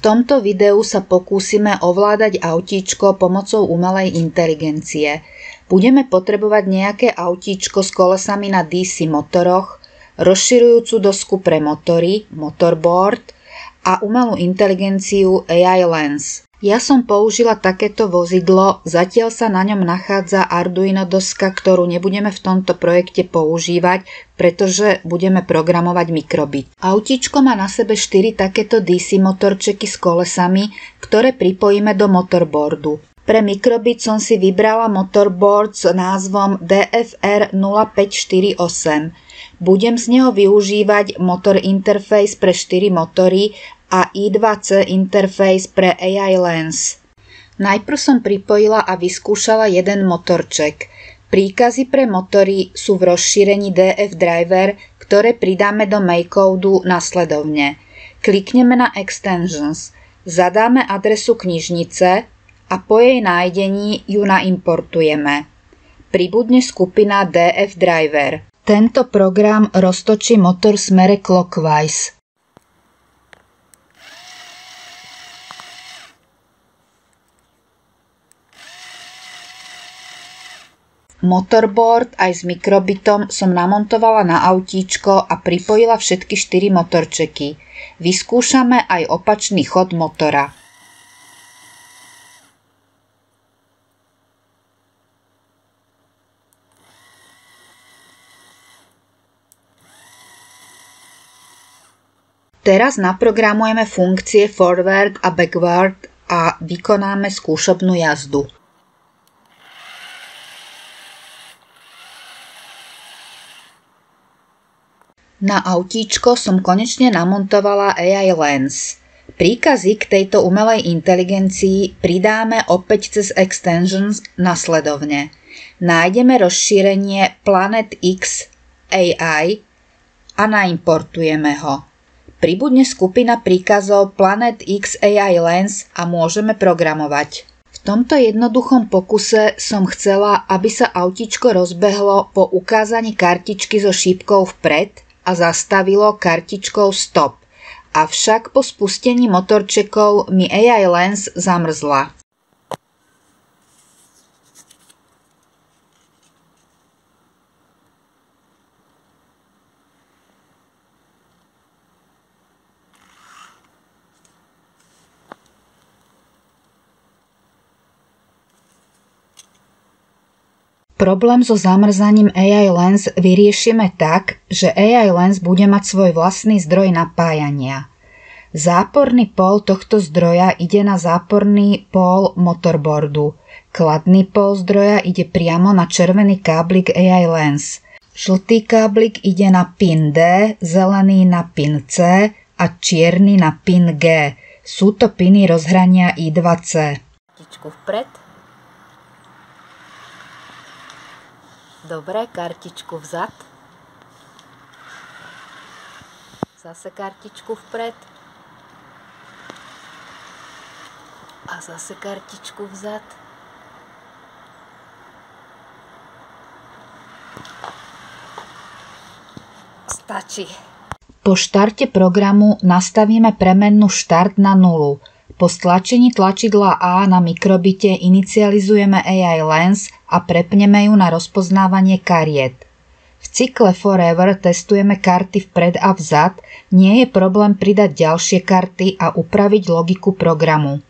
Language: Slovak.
tomto videu sa pokúsime ovládať autíčko pomocou umelej inteligencie. Budeme potrebovať nejaké autíčko s kolesami na DC motoroch, rozširujúcu dosku pre motory, motorboard a umelú inteligenciu AI Lens. Ja som použila takéto vozidlo, zatiaľ sa na ňom nachádza Arduino doska, ktorú nebudeme v tomto projekte používať, pretože budeme programovať mikrobit. Autíčko má na sebe 4 takéto DC motorčeky s kolesami, ktoré pripojíme do motorboardu. Pre mikrobit som si vybrala motorboard s názvom DFR 0548. Budem z neho využívať motor interface pre 4 motory a I2C interface pre AI Lens. Najprv som pripojila a vyskúšala jeden motorček. Príkazy pre motory sú v rozšírení DF driver, ktoré pridáme do makecodu nasledovne. Klikneme na extensions, zadáme adresu knižnice a po jej nájdení ju naimportujeme. Pribudne skupina DF driver. Tento program roztočí motor v smere clockwise. Motorboard aj s mikrobitom som namontovala na autíčko a pripojila všetky 4 motorčeky. Vyskúšame aj opačný chod motora. Teraz naprogramujeme funkcie forward a backward a vykonáme skúšobnú jazdu. Na autíčko som konečne namontovala AI Lens. Príkazy k tejto umelej inteligencii pridáme opäť cez extensions nasledovne. Nájdeme rozšírenie Planet X AI a naimportujeme ho. Pribudne skupina príkazov Planet X AI Lens a môžeme programovať. V tomto jednoduchom pokuse som chcela, aby sa autíčko rozbehlo po ukázaní kartičky so šípkou vpred a zastavilo kartičkou stop. Avšak po spustení motorčekov mi AI Lens zamrzla. Problém so zamrzaním AI Lens vyriešime tak, že AI Lens bude mať svoj vlastný zdroj napájania. Záporný pól tohto zdroja ide na záporný pól motorboardu. Kladný pól zdroja ide priamo na červený káblik AI Lens. Žltý káblik ide na pin D, zelený na pin C a čierny na pin G. Sú to piny rozhrania I2C. Kartičku vpred. Dobre, kartičku vzad. Zase kartičku vpred. A zase kartičku vzad. Stačí. Po štarte programu nastavíme premennú štart na 0. Po stlačení tlačidla A na mikrobite inicializujeme AI Lens a prepneme ju na rozpoznávanie kariet. V cykle Forever testujeme karty vpred a vzad, nie je problém pridať ďalšie karty a upraviť logiku programu.